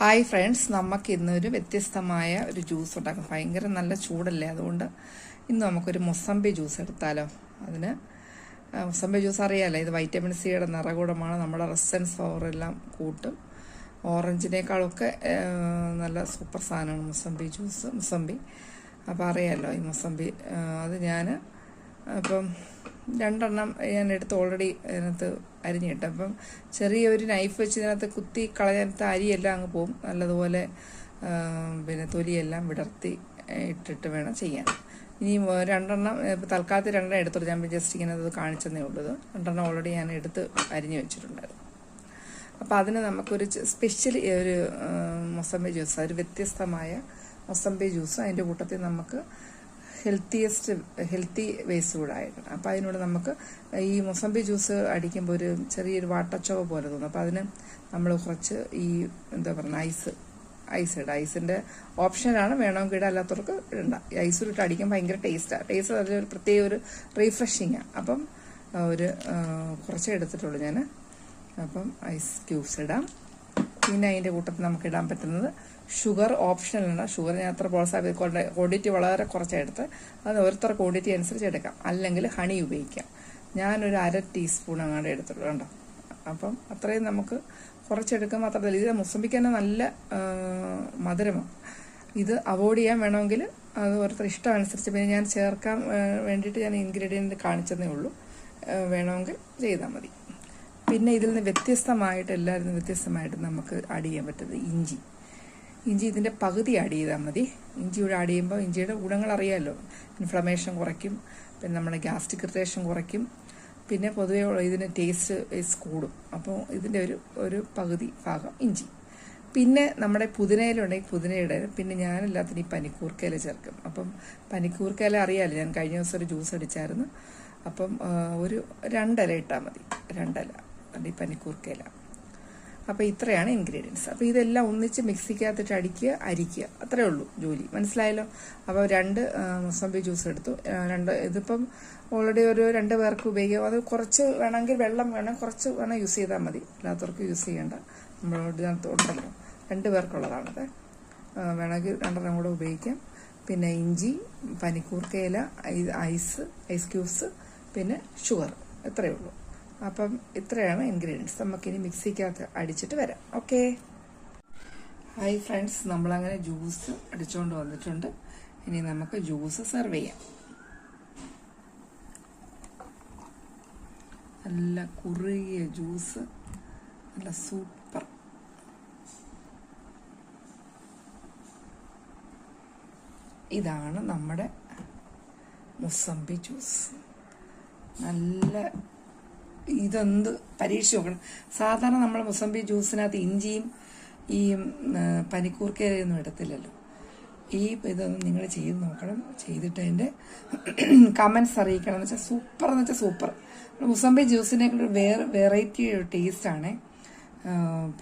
Hi friends, നമുക്ക് ഇന്നൊരു വ്യത്യസ്തമായ ഒരു ജ്യൂസ് ഉണ്ടാക്കാം. ഭയങ്കര നല്ല ചൂടല്ലേ, അതുകൊണ്ട് ഇന്ന് നമുക്കൊരു മൊസംബി ജ്യൂസ് എടുത്താലോ. അതിന് മൊസംബി ജ്യൂസ് അറിയാമല്ലോ, ഇത് വൈറ്റമിൻ സിയുടെ നിറകൂടമാണ്. നമ്മുടെ റെസിസ്റ്റൻസ് പവർ എല്ലാം കൂട്ടും. ഓറഞ്ചിനേക്കാളൊക്കെ നല്ല സൂപ്പർ സാധനമാണ് മൊസംബി. അപ്പോൾ അറിയാമല്ലോ ഈ മൊസംബി. അത് ഞാൻ അപ്പം 2 എണ്ണം ഞാൻ എടുത്ത് ഓൾറെഡി അതിനകത്ത് അരിഞ്ഞിട്ട്, അപ്പം ചെറിയൊരു നൈഫ് വെച്ച് ഇതിനകത്ത് കുത്തി കളയാത്ത അരിയെല്ലാം അങ്ങ് പോവും. നല്ലതുപോലെ പിന്നെ തൊലിയെല്ലാം വിടർത്തി ഇട്ടിട്ട് വേണം ചെയ്യാൻ. ഇനി 2 എണ്ണം തൽക്കാലത്ത് 2 എണ്ണം എടുത്തോളൂ. ഞാൻ ജസ്റ്റ് ഇങ്ങനെ അത് കാണിച്ചതേ ഉള്ളത്. 2 എണ്ണം ഓൾറെഡി ഞാൻ എടുത്ത് അരിഞ്ഞ് വെച്ചിട്ടുണ്ടായിരുന്നു. അപ്പോൾ അതിന് നമുക്കൊരു സ്പെഷ്യൽ ഒരു മൊസംബി ജ്യൂസ്, ഒരു വ്യത്യസ്തമായ മൊസംബി ജ്യൂസ്. അതിൻ്റെ കൂട്ടത്തിൽ നമുക്ക് ഹെൽത്തി വേസ്റ്റ് കൂടെ ആയിരുന്നു. അപ്പോൾ അതിനോട് നമുക്ക് ഈ മൊസംബി ജ്യൂസ് അടിക്കുമ്പോൾ ഒരു ചെറിയൊരു വാട്ടച്ചോവ പോലെ തോന്നും. അപ്പോൾ അതിന് നമ്മൾ കുറച്ച് ഈ എന്താ പറയുക ഐസ് ഇടുക. ഐസിൻ്റെ ഓപ്ഷനാണ്, വേണമെങ്കിൽ ഇടാം, അല്ലാത്തവർക്ക് ഇടണ്ട. ഈ ഐസ് ഇട്ട് അടിക്കുമ്പോൾ ഭയങ്കര ടേസ്റ്റ് അതിലൊരു പ്രത്യേക ഒരു റീഫ്രഷിങ്ങാണ്. അപ്പം ഒരു കുറച്ചേ എടുത്തിട്ടുള്ളൂ ഞാൻ. അപ്പം ഐസ് ക്യൂബ്സ് ഇടാം. പിന്നെ അതിൻ്റെ കൂട്ടത്തിൽ നമുക്ക് ഇടാൻ പറ്റുന്നത് ഷുഗർ ഓപ്ഷനിലാണ്. ഷുഗർ ഞാൻ അത്ര പ്രോത്സാഹിപ്പിക്കും. ക്വാണ്ടിറ്റി വളരെ കുറച്ചെടുത്ത് അത് ഓരോരുത്തർ ക്വാണ്ടിറ്റി അനുസരിച്ച് എടുക്കാം. അല്ലെങ്കിൽ ഹണി ഉപയോഗിക്കാം. ഞാനൊരു 1/2 ടീസ്പൂൺ അങ്ങോട്ട് എടുത്തിട്ടുള്ളൂ കേട്ടോ. അപ്പം അത്രയും നമുക്ക് കുറച്ചെടുക്കാൻ മാത്രമല്ല, ഇത് മൊസംബിക്ക് തന്നെ നല്ല മധുരമാണ്. ഇത് അവോയ്ഡ് ചെയ്യാൻ വേണമെങ്കിൽ അത് ഓരോരുത്തർ ഇഷ്ടം അനുസരിച്ച്, പിന്നെ ഞാൻ ചേർക്കാൻ വേണ്ടിയിട്ട് ഞാൻ ഇൻഗ്രീഡിയൻറ്റ് കാണിച്ചതേ ഉള്ളൂ. വേണമെങ്കിൽ ചെയ്താൽ മതി. പിന്നെ ഇതിൽ നിന്ന് എല്ലാവരും വ്യത്യസ്തമായിട്ട് നമുക്ക് ആഡ് ചെയ്യാൻ പറ്റുന്നത് ഇഞ്ചി ഇതിൻ്റെ പകുതി ആഡ് ചെയ്താൽ മതി. ഇഞ്ചിയുടെ ആഡ് ചെയ്യുമ്പോൾ ഇഞ്ചിയുടെ ഗുണങ്ങൾ അറിയാമല്ലോ. ഇൻഫ്ലമേഷൻ കുറയ്ക്കും, പിന്നെ നമ്മുടെ ഗ്യാസ്ട്രിക് ഇറിറ്റേഷൻ കുറയ്ക്കും, പിന്നെ പൊതുവേ ഇതിന് ടേസ്റ്റ് കൂടും. അപ്പോൾ ഇതിൻ്റെ ഒരു പകുതി ഭാഗം ഇഞ്ചി. പിന്നെ നമ്മുടെ പുതിനയിലുണ്ടെങ്കിൽ പുതിനയുടെ, പിന്നെ ഞാനെല്ലാത്തിനും ഈ പനിക്കൂർക്കയില ചേർക്കും. അപ്പം പനിക്കൂർക്കയില അറിയാമല്ലോ, ഞാൻ കഴിഞ്ഞ ദിവസം ഒരു ജ്യൂസ് അടിച്ചായിരുന്നു. അപ്പം ഒരു 2 ഇല ഇട്ടാൽ മതി, 2 ഇല ഈ പനിക്കൂർക്കയില. അപ്പോൾ ഇത്രയാണ് ഇൻഗ്രീഡിയൻസ്. അപ്പോൾ ഇതെല്ലാം ഒന്നിച്ച് മിക്സിക്കകത്തിട്ട് അരിക്കുക, അത്രേ ഉള്ളൂ ജോലി. മനസ്സിലായല്ലോ. അപ്പോൾ 2 മൊസംബി ജ്യൂസ് എടുത്തു. ഇതിപ്പം ഓൾറെഡി ഒരു 2 പേർക്ക് ഉപയോഗിക്കാം. അത് കുറച്ച് വേണമെങ്കിൽ വെള്ളം കുറച്ച് യൂസ് ചെയ്താൽ മതി, അല്ലാത്തവർക്ക് യൂസ് ചെയ്യേണ്ട. നമ്മളോട് ഇതിനകത്ത് ഉണ്ടല്ലോ 2 പേർക്കുള്ളതാണത്. വേണമെങ്കിൽ 2 എണ്ണം കൂടെ ഉപയോഗിക്കാം. പിന്നെ ഇഞ്ചി, പനിക്കൂർക്കയില, ഐസ് ക്യൂബ്സ്, പിന്നെ ഷുഗർ, ഇത്രയേ ഉള്ളൂ. അപ്പം ഇത്രയാണ് ഇൻഗ്രീഡിയൻസ്. നമുക്കിനി മിക്സിക്കകത്ത് അടിച്ചിട്ട് വരാം. ഓക്കെ. ഹായ് ഫ്രണ്ട്സ്, നമ്മളങ്ങനെ ജ്യൂസ് അടിച്ചുകൊണ്ട് വന്നിട്ടുണ്ട്. ഇനി നമുക്ക് ജ്യൂസ് സെർവ് ചെയ്യാം. നല്ല കുറുകിയ ജ്യൂസ്, നല്ല സൂപ്പർ. ഇതാണ് നമ്മുടെ മൊസംബി ജ്യൂസ്. നല്ല ഇതെന്ത് പരീക്ഷ നോക്കണം. സാധാരണ നമ്മൾ മൊസംബി ജ്യൂസിനകത്ത് ഇഞ്ചിയും ഈ പനിക്കൂർക്കയൊന്നും ഇടത്തില്ലല്ലോ. ഇതൊന്നും നിങ്ങൾ ചെയ്ത് നോക്കണം. ചെയ്തിട്ട് അതിൻ്റെ കമൻസ് അറിയിക്കണം. എന്ന് വെച്ചാൽ സൂപ്പർ. മൊസംബി ജ്യൂസിനെ വേറെ വെറൈറ്റി ടേസ്റ്റാണ്.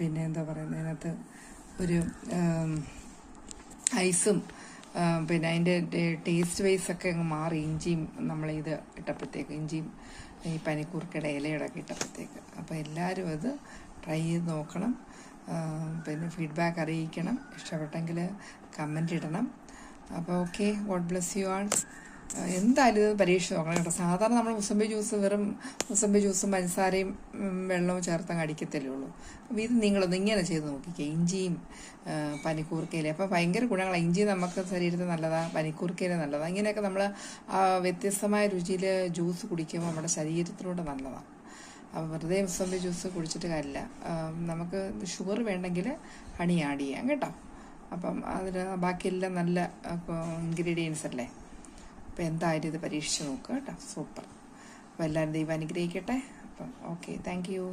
പിന്നെ എന്താ പറയുന്നത്, അതിനകത്ത് ഒരു ഐസും പിന്നെ അതിൻ്റെ ടേസ്റ്റ് വൈസൊക്കെ അങ്ങ് മാറി. ഇഞ്ചിയും നമ്മളിത് ഇട്ടപ്പോഴത്തേക്ക്, ഇഞ്ചിയും ഈ പനിക്കൂർക്കയുടെ ഇലയുടെ ഒക്കെ ഇട്ടപ്പോഴത്തേക്ക്. അപ്പോൾ എല്ലാവരും അത് ട്രൈ ചെയ്ത് നോക്കണം. പിന്നെ ഫീഡ്ബാക്ക് അറിയിക്കണം. ഇഷ്ടപ്പെട്ടെങ്കിൽ കമൻ്റ് ഇടണം. അപ്പോൾ okay, God bless you all. എന്തായാലും ഇത് പരീക്ഷ നോക്കണം കേട്ടോ. സാധാരണ നമ്മൾ മൊസംബി ജ്യൂസ് വെറും മൊസംബി ജ്യൂസും പഞ്ചസാരയും വെള്ളവും ചേർത്തങ്ങ് അടിക്കത്തല്ലേ ഉള്ളൂ. അപ്പോൾ ഇത് നിങ്ങളൊന്ന് ഇങ്ങനെ ചെയ്ത് നോക്കിക്കുക, ഇഞ്ചിയും പനിക്കൂർക്കയില. അപ്പോൾ ഭയങ്കര ഗുണങ്ങളാണ്. ഇഞ്ചി നമുക്ക് ശരീരത്തിന് നല്ലതാണ്, പനിക്കൂർക്കയില നല്ലതാണ്. ഇങ്ങനെയൊക്കെ നമ്മൾ വ്യത്യസ്തമായ രുചിയിൽ ജ്യൂസ് കുടിക്കുമ്പോൾ നമ്മുടെ ശരീരത്തിലൂടെ നല്ലതാണ്. അപ്പോൾ വെറുതെ മൊസംബി ജ്യൂസ് കുടിച്ചിട്ട് കാര്യമില്ല. നമുക്ക് ഷുഗർ വേണ്ടെങ്കിൽ ഹണി ആഡ് ചെയ്യാം കേട്ടോ. അപ്പം അതിന് ബാക്കിയെല്ലാം നല്ല ഇൻഗ്രീഡിയൻസ് അല്ലേ. അപ്പോൾ എന്തായാലും ഇത് പരീക്ഷിച്ച് നോക്കുക കേട്ടോ. സൂപ്പർ. അപ്പോൾ എല്ലാവരും ദൈവം അനുഗ്രഹിക്കട്ടെ. അപ്പം ഓക്കെ, താങ്ക് യു.